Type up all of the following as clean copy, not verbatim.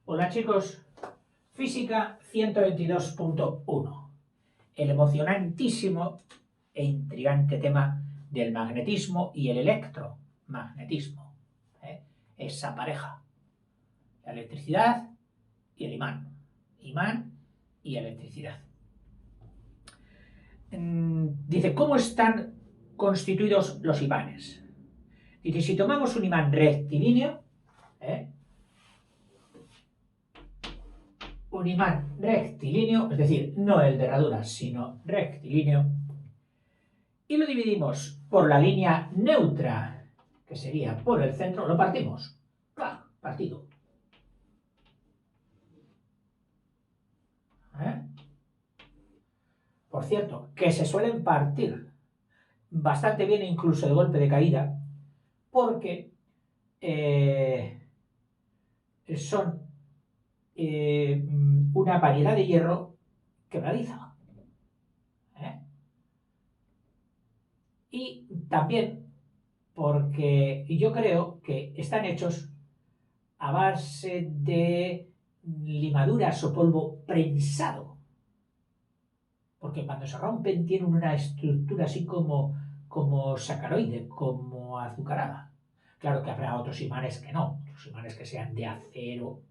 Hola chicos, Física 122.1, el emocionantísimo e intrigante tema del magnetismo y el electromagnetismo, esa pareja, la electricidad y el imán y electricidad. Dice, ¿cómo están constituidos los imanes? Dice, si tomamos un imán rectilíneo, es decir, no el de herraduras, sino rectilíneo, y lo dividimos por la línea neutra, que sería por el centro, lo partimos. ¡Clac! Partido. Por cierto, que se suelen partir bastante bien incluso de golpe de caída, porque son una variedad de hierro quebradiza. Y también porque yo creo que están hechos a base de limaduras o polvo prensado. Porque cuando se rompen tienen una estructura así como sacaroide, como azucarada. Claro que habrá otros imanes que no, otros imanes que sean de acero.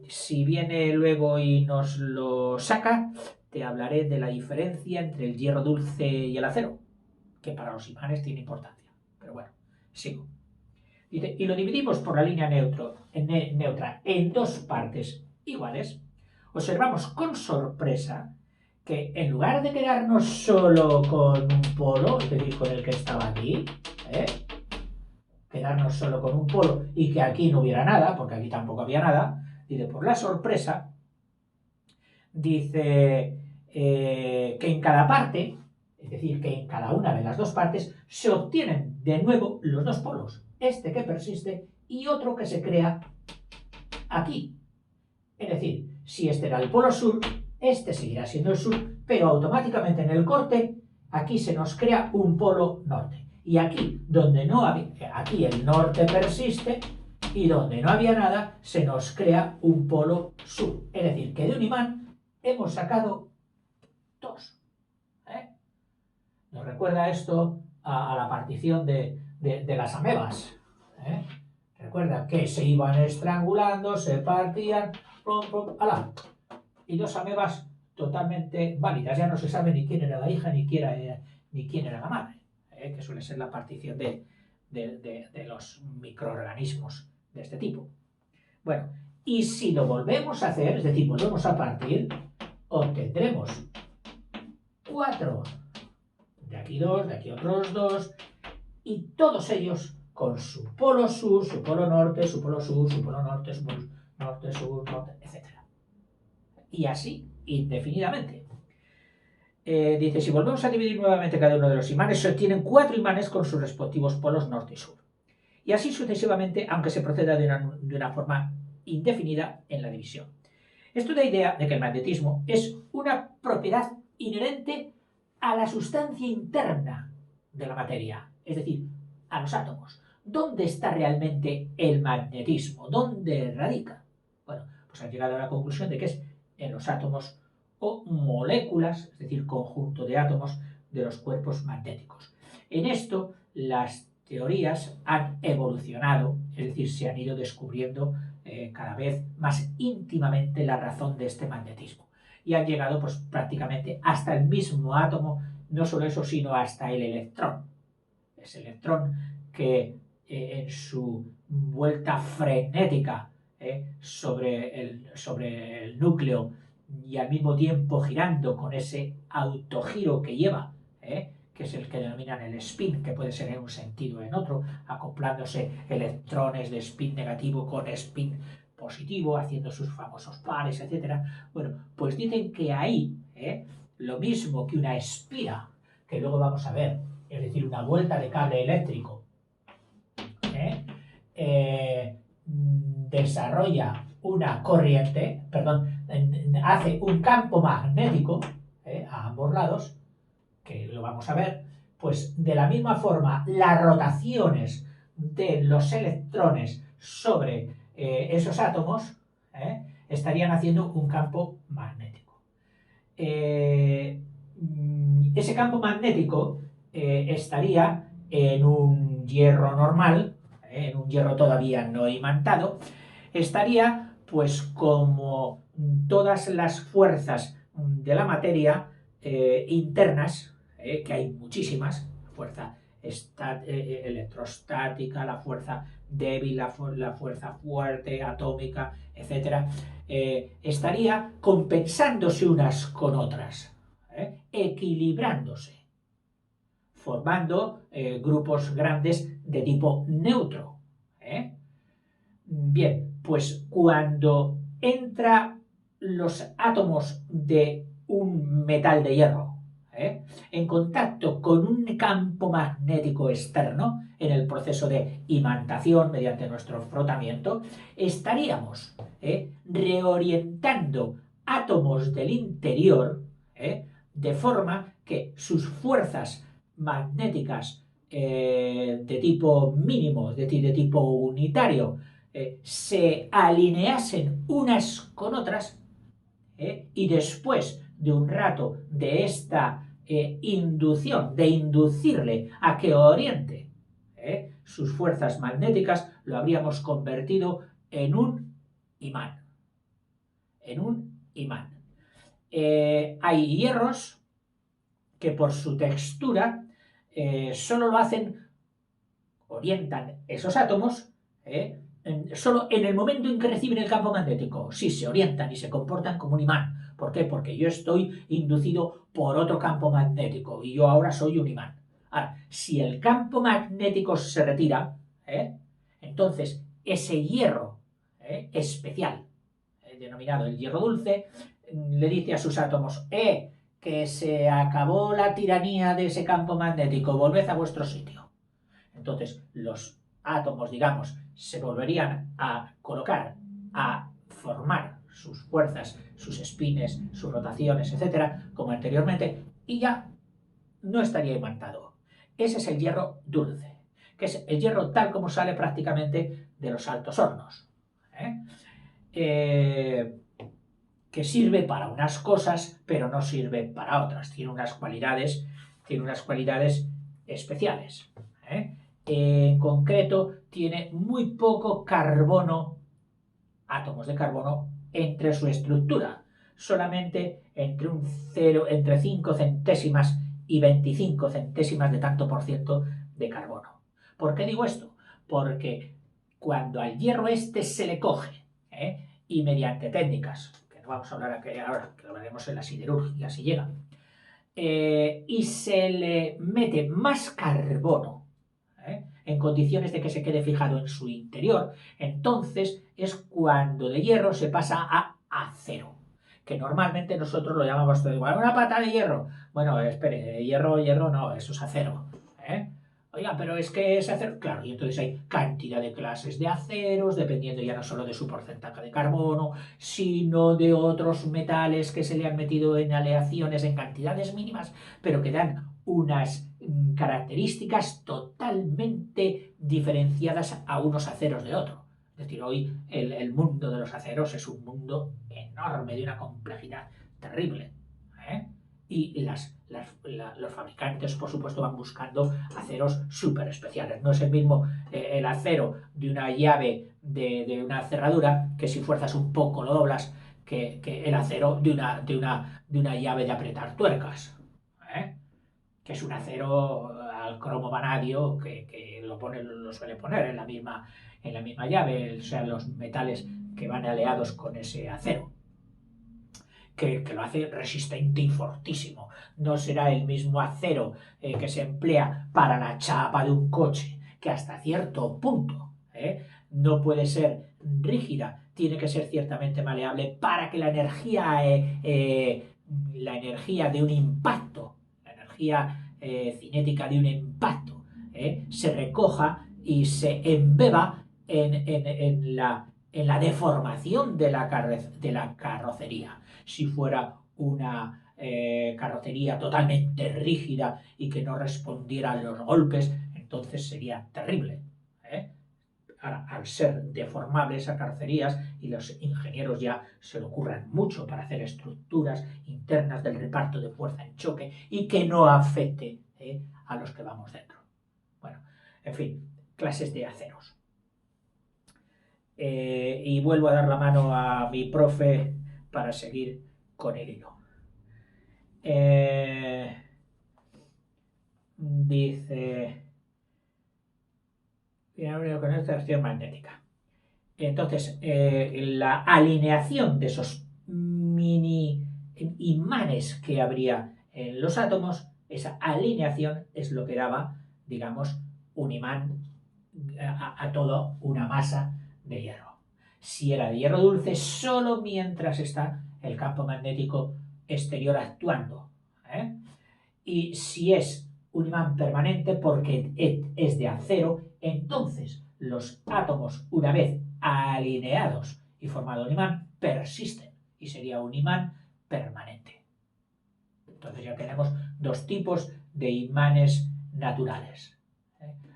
Si viene luego y nos lo saca, te hablaré de la diferencia entre el hierro dulce y el acero, que para los imanes tiene importancia. Pero bueno, sigo. Dice, y lo dividimos por la línea neutra en dos partes iguales. Observamos con sorpresa que en lugar de quedarnos solo con un polo, es decir, con el que estaba aquí, quedarnos solo con un polo y que aquí no hubiera nada, porque aquí tampoco había nada, dice, por la sorpresa, dice que en cada parte, es decir, que en cada una de las dos partes, se obtienen de nuevo los dos polos, este que persiste y otro que se crea aquí. Es decir, si este era el polo sur, este seguirá siendo el sur, pero automáticamente en el corte, aquí se nos crea un polo norte. Y aquí, donde no había, aquí el norte persiste, y donde no había nada, se nos crea un polo sur. Es decir, que de un imán hemos sacado dos. Nos recuerda esto a la partición de las amebas. Recuerda que se iban estrangulando, se partían, ¡alá! Y dos amebas totalmente válidas. Ya no se sabe ni quién era la hija ni quién era la madre, que suele ser la partición de los microorganismos de este tipo. Bueno, y si lo volvemos a hacer, es decir, volvemos a partir, obtendremos 4. De aquí 2, de aquí otros 2, y todos ellos con su polo sur, su polo norte, su polo sur, su polo norte, su polo norte, sur, norte, etc. Y así, indefinidamente. Dice, si volvemos a dividir nuevamente cada uno de los imanes, se obtienen 4 imanes con sus respectivos polos norte y sur. Y así sucesivamente, aunque se proceda de una forma indefinida en la división. Esto da idea de que el magnetismo es una propiedad inherente a la sustancia interna de la materia, es decir, a los átomos. ¿Dónde está realmente el magnetismo? ¿Dónde radica? Bueno, pues han llegado a la conclusión de que es en los átomos o moléculas, es decir, conjunto de átomos de los cuerpos magnéticos. En esto, las teorías han evolucionado, es decir, se han ido descubriendo cada vez más íntimamente la razón de este magnetismo. Y han llegado pues prácticamente hasta el mismo átomo, no solo eso, sino hasta el electrón. Ese electrón que en su vuelta frenética sobre el núcleo y al mismo tiempo girando con ese autogiro que lleva, que es el que denominan el spin, que puede ser en un sentido o en otro, acoplándose electrones de spin negativo con spin positivo, haciendo sus famosos pares, etc. Bueno, pues dicen que ahí, lo mismo que una espira, que luego vamos a ver, es decir, una vuelta de cable eléctrico, desarrolla una corriente, hace un campo magnético a ambos lados, que lo vamos a ver, pues de la misma forma las rotaciones de los electrones sobre esos átomos, estarían haciendo un campo magnético. Ese campo magnético estaría en un hierro normal, en un hierro todavía no imantado, estaría pues como todas las fuerzas de la materia internas, que hay muchísimas, fuerza electrostática, la fuerza débil, la fuerza fuerte, atómica, etc., estaría compensándose unas con otras, equilibrándose, formando grupos grandes de tipo neutro. Bien, pues cuando entra los átomos de un metal de hierro en contacto con un campo magnético externo en el proceso de imantación mediante nuestro frotamiento, estaríamos reorientando átomos del interior de forma que sus fuerzas magnéticas de tipo mínimo, de tipo unitario, se alineasen unas con otras y después de un rato de esta inducción, de inducirle a que oriente sus fuerzas magnéticas, lo habríamos convertido en un imán. En un imán. Hay hierros que por su textura solo lo hacen, orientan esos átomos solo en el momento en que reciben el campo magnético. Sí, se orientan y se comportan como un imán. ¿Por qué? Porque yo estoy inducido por otro campo magnético y yo ahora soy un imán. Ahora, si el campo magnético se retira, entonces ese hierro especial, denominado el hierro dulce, le dice a sus átomos, que se acabó la tiranía de ese campo magnético, volved a vuestro sitio. Entonces, los átomos, digamos, se volverían a colocar, a formar sus fuerzas, sus espines, sus rotaciones, etcétera, como anteriormente, y ya no estaría imantado. Ese es el hierro dulce, que es el hierro tal como sale prácticamente de los altos hornos. Que sirve para unas cosas, pero no sirve para otras. Tiene unas cualidades especiales. En concreto, tiene muy poco carbono, átomos de carbono, entre su estructura. Solamente entre 5 centésimas y 25 centésimas de tanto por ciento de carbono. ¿Por qué digo esto? Porque cuando al hierro este se le coge, y mediante técnicas, que no vamos a hablar aquí ahora, que lo veremos en la siderurgia si llega, y se le mete más carbono en condiciones de que se quede fijado en su interior, entonces es cuando de hierro se pasa a acero, que normalmente nosotros lo llamamos todo igual, una pata de hierro. Bueno, espere, hierro no, eso es acero. Oiga, pero es que es acero. Claro, y entonces hay cantidad de clases de aceros, dependiendo ya no solo de su porcentaje de carbono, sino de otros metales que se le han metido en aleaciones en cantidades mínimas, pero que dan unas características totalmente diferenciadas a unos aceros de otro. Es decir, hoy el mundo de los aceros es un mundo enorme, de una complejidad terrible. Y los fabricantes, por supuesto, van buscando aceros súper especiales. No es el mismo el acero de una llave de una cerradura, que si fuerzas un poco lo doblas, que el acero de una llave de apretar tuercas. Que es un acero al cromo vanadio que lo suele poner en la misma llave, o sea, los metales que van aleados con ese acero. Que lo hace resistente y fortísimo. No será el mismo acero que se emplea para la chapa de un coche, que hasta cierto punto no puede ser rígida, tiene que ser ciertamente maleable para que la energía de un impacto, la energía cinética de un impacto, se recoja y se embeba en la deformación de la carrocería. Si fuera una carrocería totalmente rígida y que no respondiera a los golpes, entonces sería terrible. Ahora, al ser deformables a carrocerías y los ingenieros ya se le ocurran mucho para hacer estructuras internas del reparto de fuerza en choque y que no afecte a los que vamos dentro. Bueno, en fin, clases de aceros. Y vuelvo a dar la mano a mi profe para seguir con el hilo. Dice, con esta acción magnética. Entonces, la alineación de esos mini imanes que habría en los átomos, esa alineación es lo que daba, digamos, un imán a toda una masa de hierro. Si era de hierro dulce, solo mientras está el campo magnético exterior actuando. Y si es un imán permanente porque es de acero, entonces los átomos, una vez alineados y formado un imán, persisten y sería un imán permanente. Entonces ya tenemos dos tipos de imanes naturales,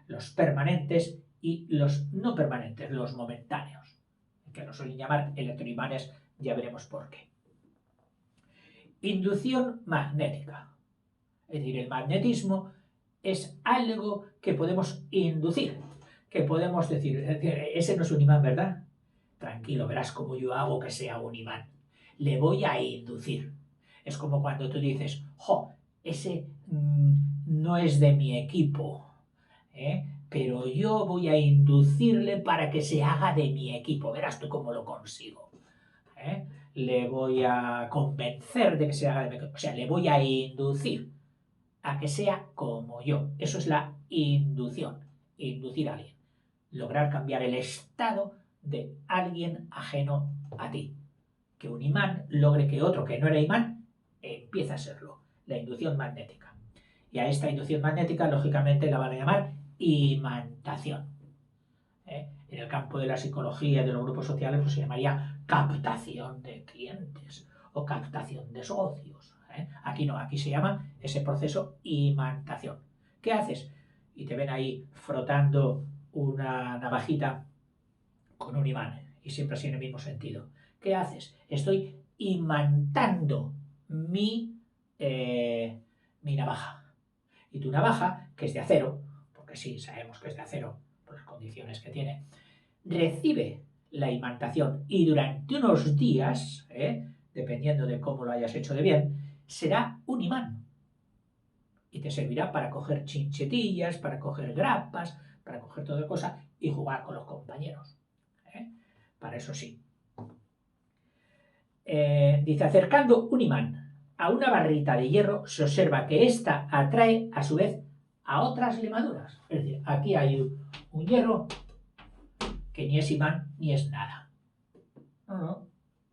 los permanentes y los no permanentes, los momentáneos, que nos suelen llamar electroimanes, ya veremos por qué. Inducción magnética. Es decir, el magnetismo es algo que podemos inducir, que podemos decir, ese no es un imán, ¿verdad? Tranquilo, verás cómo yo hago que sea un imán. Le voy a inducir. Es como cuando tú dices, ese no es de mi equipo, pero yo voy a inducirle para que se haga de mi equipo. Verás tú cómo lo consigo. Le voy a convencer de que se haga de mi equipo. O sea, le voy a inducir a que sea como yo. Eso es la inducción. Inducir a alguien. Lograr cambiar el estado de alguien ajeno a ti. Que un imán logre que otro que no era imán empiece a serlo. La inducción magnética. Y a esta inducción magnética, lógicamente, la van a llamar imantación. En el campo de la psicología y de los grupos sociales, pues se llamaría captación de clientes o captación de socios. Aquí no, aquí se llama ese proceso imantación. ¿Qué haces? Y te ven ahí frotando una navajita con un imán, y siempre así en el mismo sentido. ¿Qué haces? Estoy imantando mi navaja. Y tu navaja, que es de acero, porque sí, sabemos que es de acero por las condiciones que tiene, recibe la imantación y durante unos días, dependiendo de cómo lo hayas hecho de bien, será un imán. Y te servirá para coger chinchetillas, para coger grapas, para coger toda cosa y jugar con los compañeros. Para eso sí. Dice, acercando un imán a una barrita de hierro, se observa que ésta atrae a su vez a otras limaduras. Es decir, aquí hay un hierro que ni es imán ni es nada. No.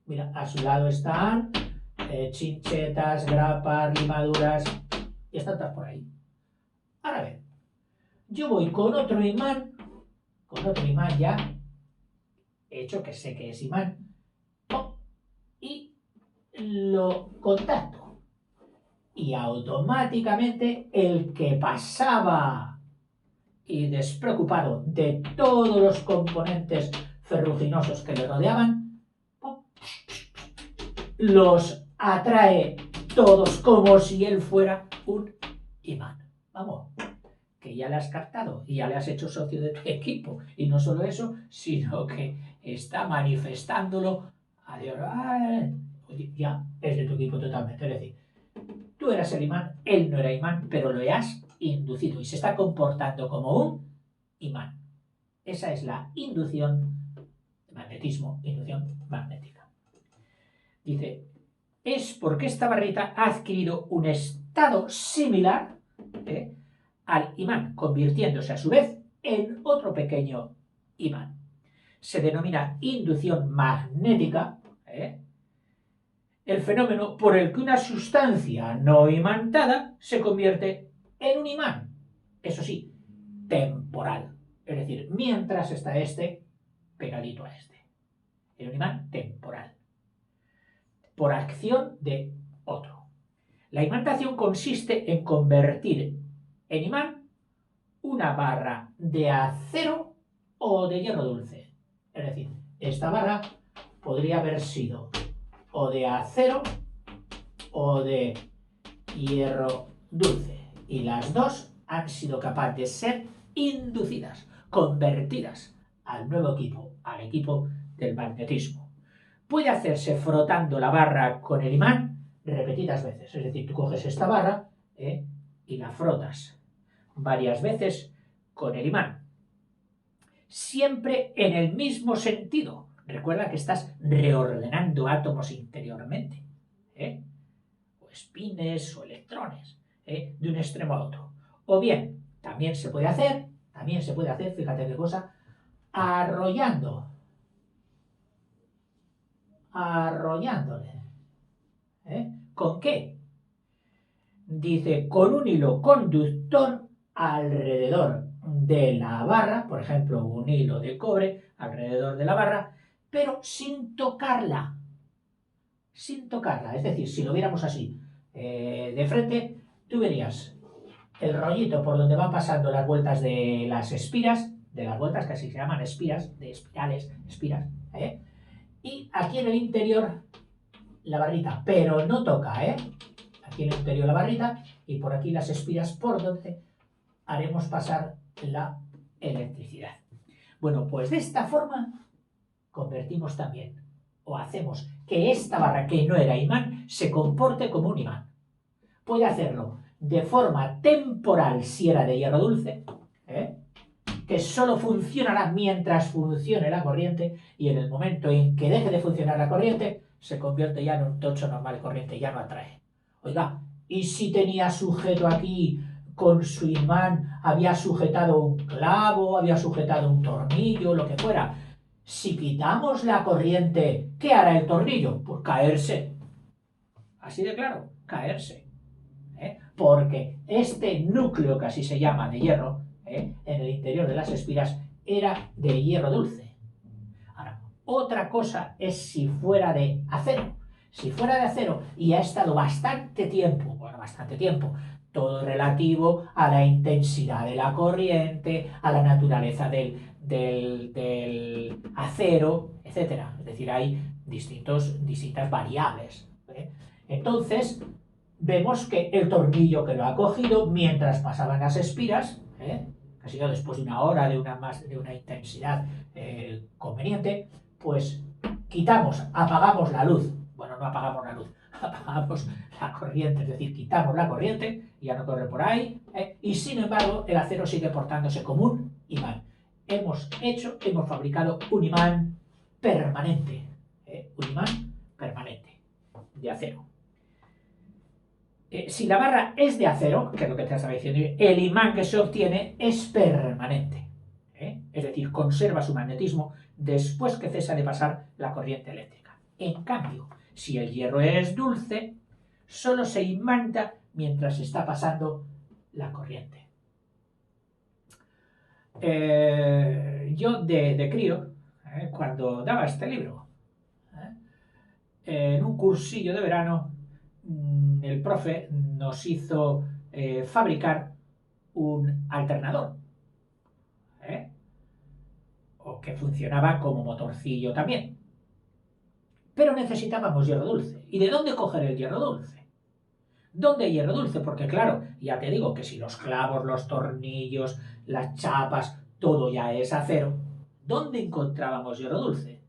Mira, a su lado están chinchetas, grapas, limaduras, y están todas por ahí. Ahora bien, yo voy con otro imán ya hecho, que sé que es imán, y lo contacto. Y automáticamente el que pasaba y despreocupado de todos los componentes ferruginosos que le rodeaban, los atrae todos como si él fuera un imán. Vamos, que ya le has captado y ya le has hecho socio de tu equipo. Y no solo eso, sino que está manifestándolo. Adiós, ya es de tu equipo totalmente. Es decir, tú eras el imán, él no era imán, pero lo has inducido y se está comportando como un imán. Esa es la inducción, magnetismo, inducción magnética. Dice, es porque esta barrita ha adquirido un estado similar al imán, convirtiéndose a su vez en otro pequeño imán. Se denomina inducción magnética, el fenómeno por el que una sustancia no imantada se convierte en un imán. Eso sí, temporal. Es decir, mientras está este pegadito a este. En un imán temporal. Por acción de otro. La imantación consiste en convertir en imán una barra de acero o de hierro dulce. Es decir, esta barra podría haber sido o de acero o de hierro dulce. Y las dos han sido capaces de ser inducidas, convertidas al nuevo equipo, al equipo del magnetismo. Puede hacerse frotando la barra con el imán repetidas veces. Es decir, tú coges esta barra y la frotas varias veces con el imán. Siempre en el mismo sentido. Recuerda que estás reordenando átomos interiormente. O espines o electrones. De un extremo a otro. O bien, también se puede hacer, fíjate qué cosa, arrollándole. ¿Con qué? Dice, con un hilo conductor alrededor de la barra, por ejemplo, un hilo de cobre alrededor de la barra, pero sin tocarla. Sin tocarla. Es decir, si lo viéramos así, de frente, tú verías el rollito por donde van pasando las vueltas de las espiras, de las vueltas que así se llaman espiras, de espirales, espiras, y aquí en el interior la barrita, pero no toca, aquí en el interior la barrita y por aquí las espiras por donde haremos pasar la electricidad. Bueno, pues de esta forma convertimos también, o hacemos que esta barra que no era imán se comporte como un imán. Puede hacerlo de forma temporal si era de hierro dulce, que solo funcionará mientras funcione la corriente y en el momento en que deje de funcionar la corriente se convierte ya en un tocho normal de corriente, ya no atrae. Oiga, ¿y si tenía sujeto aquí con su imán, había sujetado un clavo, había sujetado un tornillo, lo que fuera? Si quitamos la corriente, ¿qué hará el tornillo? Pues caerse. Así de claro, caerse. Porque este núcleo, que así se llama, de hierro, en el interior de las espiras, era de hierro dulce. Ahora, otra cosa es si fuera de acero. Si fuera de acero y ha estado bastante tiempo, todo relativo a la intensidad de la corriente, a la naturaleza del acero, etc. Es decir, hay distintas variables. Entonces, vemos que el tornillo que lo ha cogido mientras pasaban las espiras, que ha sido después de una hora de una intensidad conveniente, pues apagamos la luz. Bueno, no apagamos la luz, apagamos la corriente, es decir, quitamos la corriente, ya no corre por ahí, y sin embargo el acero sigue portándose como un imán. Hemos fabricado un imán permanente, de acero. Si la barra es de acero, que es lo que te estaba diciendo, el imán que se obtiene es permanente. Es decir, conserva su magnetismo después que cesa de pasar la corriente eléctrica. En cambio, si el hierro es dulce, solo se imanta mientras está pasando la corriente. Yo de crío, cuando daba este libro, en un cursillo de verano, el profe nos hizo fabricar un alternador, o que funcionaba como motorcillo también. Pero necesitábamos hierro dulce. ¿Y de dónde coger el hierro dulce? ¿Dónde hay hierro dulce? Porque claro, ya te digo que si los clavos, los tornillos, las chapas, todo ya es acero, ¿dónde encontrábamos hierro dulce?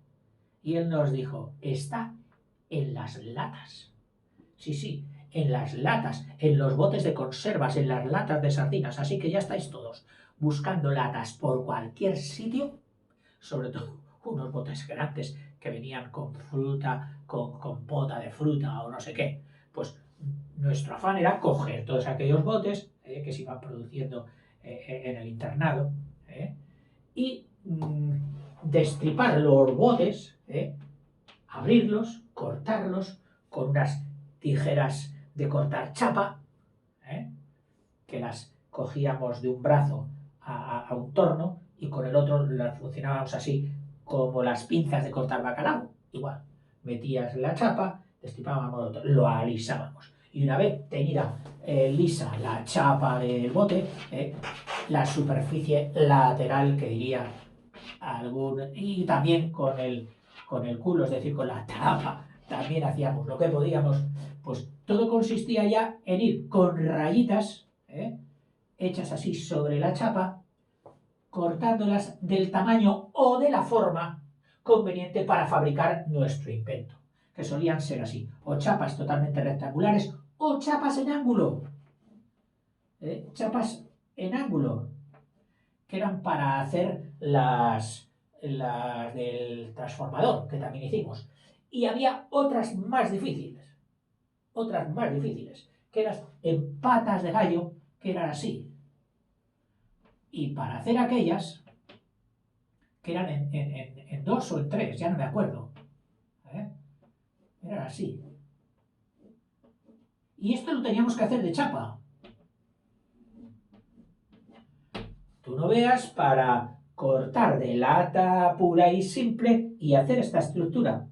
Y él nos dijo, está en las latas. Sí, en las latas, en los botes de conservas, en las latas de sardinas. Así que ya estáis todos buscando latas por cualquier sitio, sobre todo unos botes grandes que venían con fruta, con compota de fruta o no sé qué. Pues nuestro afán era coger todos aquellos botes que se iban produciendo en el internado y destripar los botes, abrirlos, cortarlos con unas tijeras de cortar chapa, que las cogíamos de un brazo a un torno y con el otro las funcionábamos así como las pinzas de cortar bacalao. Igual, metías la chapa, destripábamos, lo alisábamos. Y una vez tenida lisa la chapa del bote, la superficie lateral, que diría y también con el culo, es decir, con la tapa, también hacíamos lo que podíamos. Pues todo consistía ya en ir con rayitas, hechas así sobre la chapa, cortándolas del tamaño o de la forma conveniente para fabricar nuestro invento, que solían ser así, o chapas totalmente rectangulares o chapas en ángulo, chapas en ángulo, que eran para hacer las del transformador, que también hicimos. Y había otras más difíciles, que eran en patas de gallo, que eran así. Y para hacer aquellas, que eran en dos o en tres, ya no me acuerdo, eran así. Y esto lo teníamos que hacer de chapa. Tú no veas, para cortar de lata pura y simple y hacer esta estructura.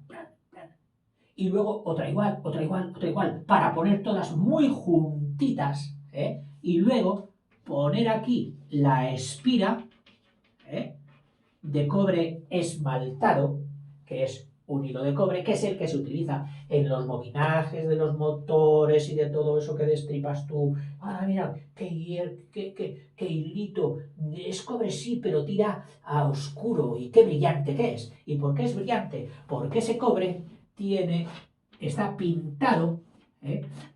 Y luego otra igual, otra igual, otra igual, para poner todas muy juntitas, y luego poner aquí la espira, de cobre esmaltado, que es un hilo de cobre, que es el que se utiliza en los bobinajes de los motores y de todo eso que destripas tú. Ah, mira, qué hilito, es cobre sí, pero tira a oscuro, y qué brillante que es. ¿Y por qué es brillante? Porque ese cobre está pintado,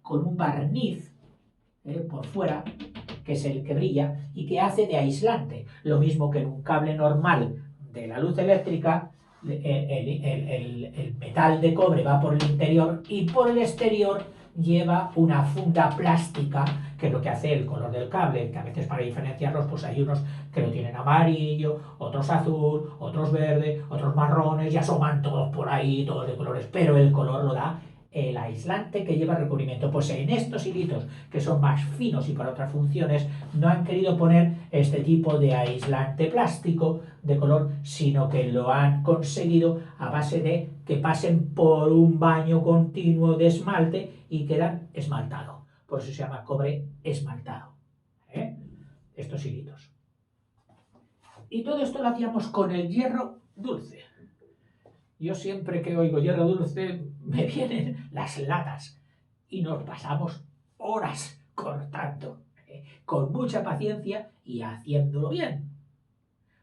con un barniz, por fuera, que es el que brilla y que hace de aislante. Lo mismo que en un cable normal de la luz eléctrica, el metal de cobre va por el interior y por el exterior lleva una funda plástica, que es lo que hace el color del cable, que a veces para diferenciarlos pues hay unos que lo tienen amarillo, otros azul, otros verde, otros marrones, y asoman todos por ahí, todos de colores, pero el color lo da el aislante que lleva el recubrimiento. Pues en estos hilitos, que son más finos y para otras funciones, no han querido poner este tipo de aislante plástico de color, sino que lo han conseguido a base de que pasen por un baño continuo de esmalte y quedan esmaltado. Por eso se llama cobre esmaltado, estos hilitos. Y todo esto lo hacíamos con el hierro dulce. Yo siempre que oigo hierro dulce me vienen las latas y nos pasamos horas cortando, con mucha paciencia y haciéndolo bien.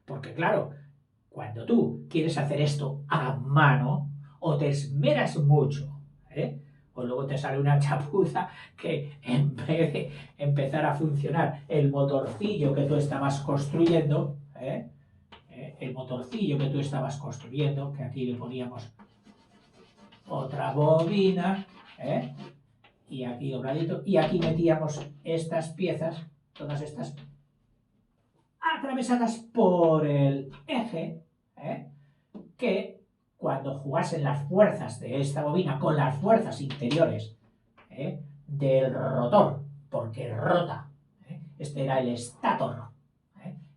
Porque claro, cuando tú quieres hacer esto a mano, o te esmeras mucho, o luego te sale una chapuza que en vez de empezar a funcionar el motorcillo que tú estabas construyendo, que aquí le poníamos otra bobina, y aquí dobladito, y aquí metíamos estas piezas, todas estas, atravesadas por el eje, que cuando jugasen las fuerzas de esta bobina con las fuerzas interiores, del rotor, porque rota, este era el estator,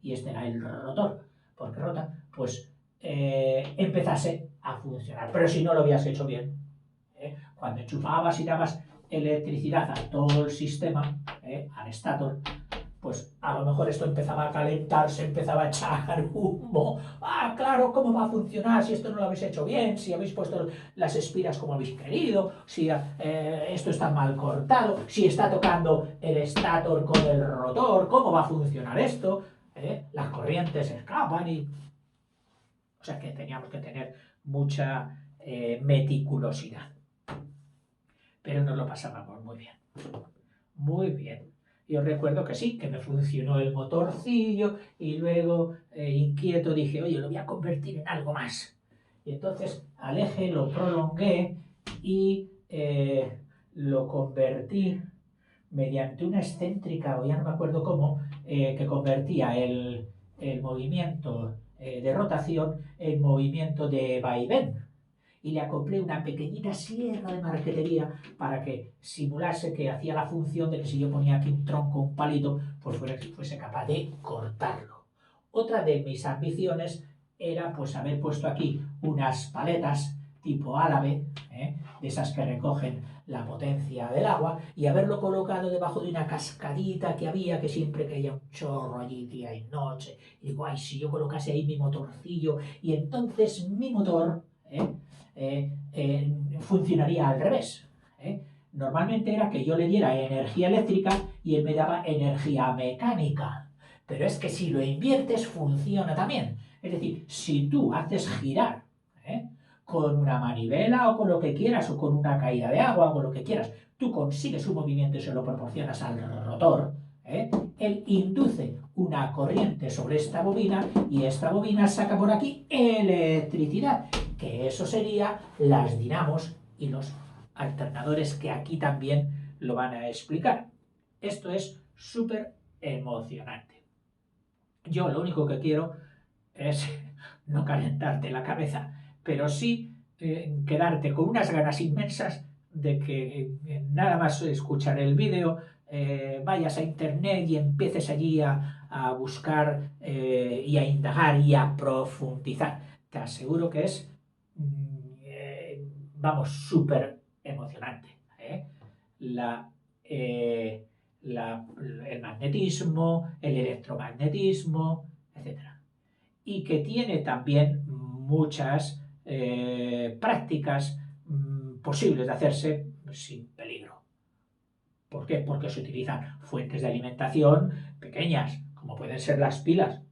y este era el rotor, porque rota, pues empezase a funcionar. Pero si no lo habías hecho bien, cuando enchufabas y dabas electricidad a todo el sistema, al estator, pues a lo mejor esto empezaba a calentarse, empezaba a echar humo. Ah, claro, ¿cómo va a funcionar si esto no lo habéis hecho bien? Si habéis puesto las espiras como habéis querido, si esto está mal cortado, si está tocando el estator con el rotor, ¿cómo va a funcionar esto? Las corrientes escapan y... O sea que teníamos que tener mucha meticulosidad. Pero nos lo pasábamos muy bien. Muy bien. Yo recuerdo que sí, que me funcionó el motorcillo y luego, inquieto, dije, oye, lo voy a convertir en algo más. Y entonces al eje lo prolongué y lo convertí mediante una excéntrica, o ya no me acuerdo cómo, que convertía el movimiento de rotación en movimiento de vaivén. Y le acoplé una pequeñita sierra de marquetería para que simulase que hacía la función de que si yo ponía aquí un tronco, un palito, pues fuese capaz de cortarlo. Otra de mis ambiciones era pues haber puesto aquí unas paletas tipo árabe, de esas que recogen la potencia del agua, y haberlo colocado debajo de una cascadita que había, que siempre caía un chorro allí día y noche. Y digo, ay, si yo colocase ahí mi motorcillo, y entonces mi motor funcionaría al revés. Normalmente era que yo le diera energía eléctrica y él me daba energía mecánica. Pero es que si lo inviertes funciona también. Es decir, si tú haces girar con una manivela o con lo que quieras, o con una caída de agua o con lo que quieras, tú consigues un movimiento y se lo proporcionas al rotor, él induce una corriente sobre esta bobina y esta bobina saca por aquí electricidad, que eso sería las dinamos y los alternadores, que aquí también lo van a explicar. Esto es súper emocionante. Yo lo único que quiero es no calentarte la cabeza, pero sí quedarte con unas ganas inmensas de que nada más escuchar el vídeo, vayas a internet y empieces allí a buscar y a indagar y a profundizar. Te aseguro que es, vamos, súper emocionante. La, eh, el magnetismo, el electromagnetismo, etcétera, y que tiene también muchas prácticas posibles de hacerse sin peligro. ¿Por qué? Porque se utilizan fuentes de alimentación pequeñas, como pueden ser las pilas.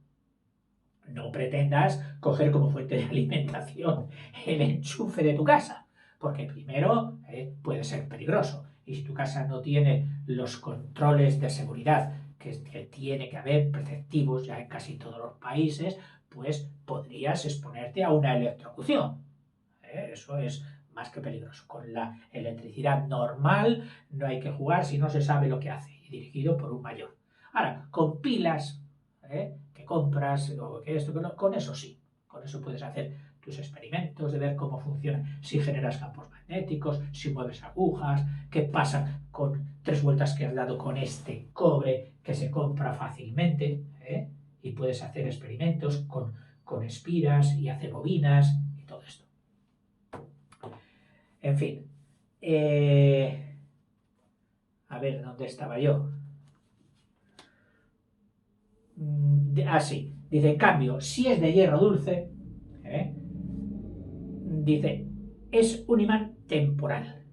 No pretendas coger como fuente de alimentación el enchufe de tu casa, porque primero puede ser peligroso. Y si tu casa no tiene los controles de seguridad que tiene que haber preceptivos ya en casi todos los países, pues podrías exponerte a una electrocución. Eso es más que peligroso. Con la electricidad normal no hay que jugar si no se sabe lo que hace, y dirigido por un mayor. Ahora, con pilas que compras, o que esto, que no, con eso sí, con eso puedes hacer tus experimentos de ver cómo funciona, si generas campos magnéticos, si mueves agujas, qué pasa con 3 vueltas que has dado con este cobre que se compra fácilmente, y puedes hacer experimentos con espiras y hacer bobinas y todo esto. En fin, a ver, ¿dónde estaba yo? Sí, dice, en cambio, si es de hierro dulce, dice, es un imán temporal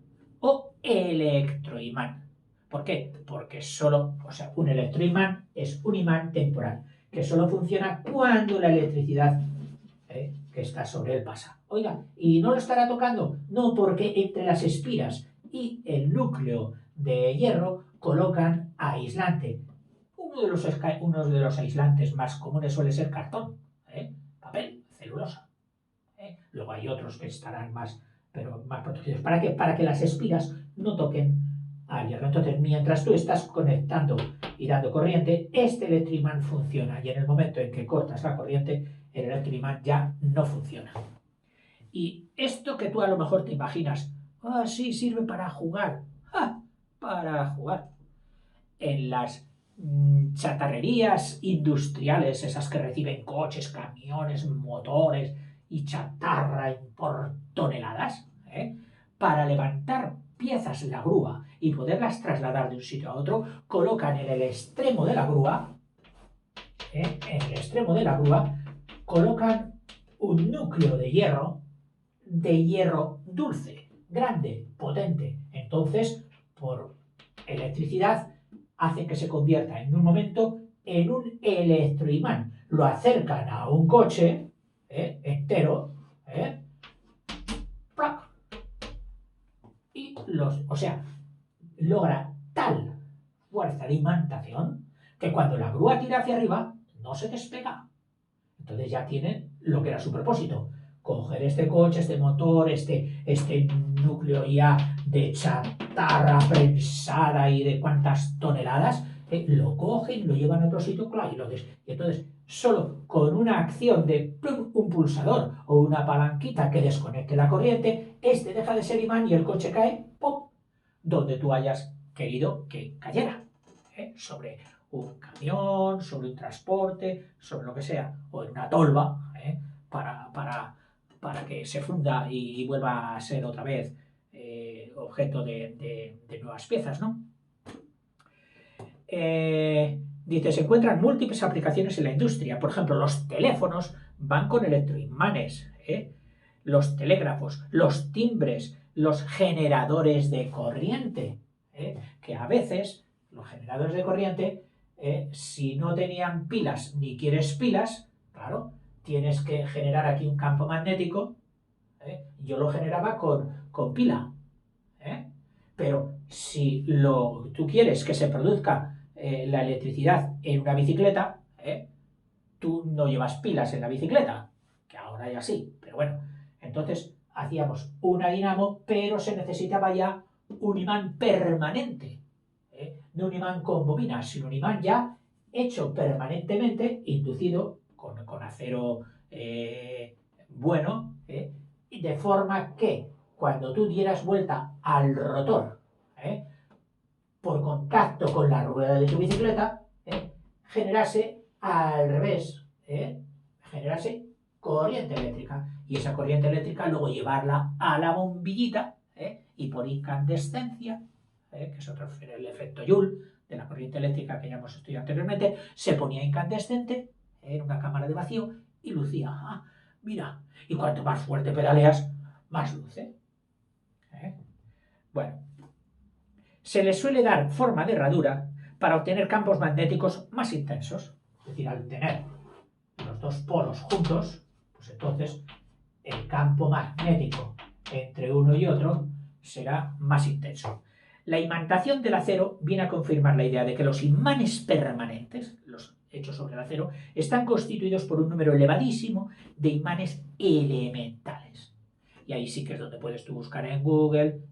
o electroimán. ¿Por qué? Porque solo, o sea, un electroimán es un imán temporal, que solo funciona cuando la electricidad que está sobre él pasa. Oiga, ¿y no lo estará tocando? No, porque entre las espiras y el núcleo de hierro colocan aislante. Uno de los aislantes más comunes suele ser cartón, papel, celulosa. Luego hay otros que estarán más, pero más protegidos. ¿Para qué? Para que las espiras no toquen al hierro. Entonces, mientras tú estás conectando y dando corriente, este electroimán funciona. Y en el momento en que cortas la corriente, el electroimán ya no funciona. Y esto que tú a lo mejor te imaginas, sí, sirve para jugar. Para jugar. En las chatarrerías industriales, esas que reciben coches, camiones, motores y chatarra por toneladas, para levantar piezas en la grúa y poderlas trasladar de un sitio a otro, colocan en el extremo de la grúa, colocan un núcleo de hierro dulce, grande, potente. Entonces, por electricidad, hace que se convierta en un momento en un electroimán. Lo acercan a un coche entero, y logra tal fuerza de imantación que cuando la grúa tira hacia arriba no se despega. Entonces ya tienen lo que era su propósito: coger este coche, este motor, este núcleo ya de chatarra prensada y de cuántas toneladas, lo cogen, lo llevan a otro sitio, claro, y entonces solo con una acción de un pulsador o una palanquita que desconecte la corriente, este deja de ser imán y el coche cae, ¡pum!, donde tú hayas querido que cayera, sobre un camión, sobre un transporte, sobre lo que sea, o en una tolva, para para que se funda y vuelva a ser otra vez objeto de nuevas piezas, ¿no? Dice, se encuentran múltiples aplicaciones en la industria. Por ejemplo, los teléfonos van con electroimanes, los telégrafos, los timbres, los generadores de corriente, que a veces los generadores de corriente, si no tenían pilas ni quieres pilas, claro, tienes que generar aquí un campo magnético. Yo lo generaba con pila, pero si tú quieres que se produzca la electricidad en una bicicleta, tú no llevas pilas en la bicicleta, que ahora ya sí, pero bueno, entonces hacíamos una dinamo, pero se necesitaba ya un imán permanente, no un imán con bobinas, sino un imán ya hecho permanentemente, inducido con acero bueno, de forma que cuando tú dieras vuelta al rotor, por contacto con la rueda de tu bicicleta, generase al revés, generase corriente eléctrica. Y esa corriente eléctrica luego llevarla a la bombillita y por incandescencia, que es otro, el efecto Joule de la corriente eléctrica que ya hemos estudiado anteriormente, se ponía incandescente en una cámara de vacío y lucía. Mira, y cuanto más fuerte pedaleas, más luce. Bueno, se le suele dar forma de herradura para obtener campos magnéticos más intensos. Es decir, al tener los dos polos juntos, pues entonces el campo magnético entre uno y otro será más intenso. La imantación del acero viene a confirmar la idea de que los imanes permanentes, los hechos sobre el acero, están constituidos por un número elevadísimo de imanes elementales. Y ahí sí que es donde puedes tú buscar en Google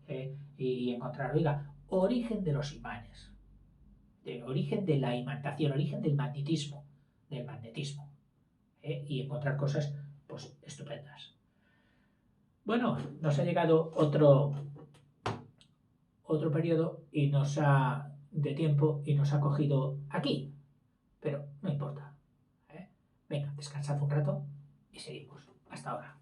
y encontrar, oiga, origen de los imanes, origen de la imantación, origen del magnetismo, y encontrar cosas pues estupendas. Bueno, nos ha llegado otro periodo y de tiempo y nos ha cogido aquí, pero no importa. Venga, descansad un rato y seguimos. Hasta ahora.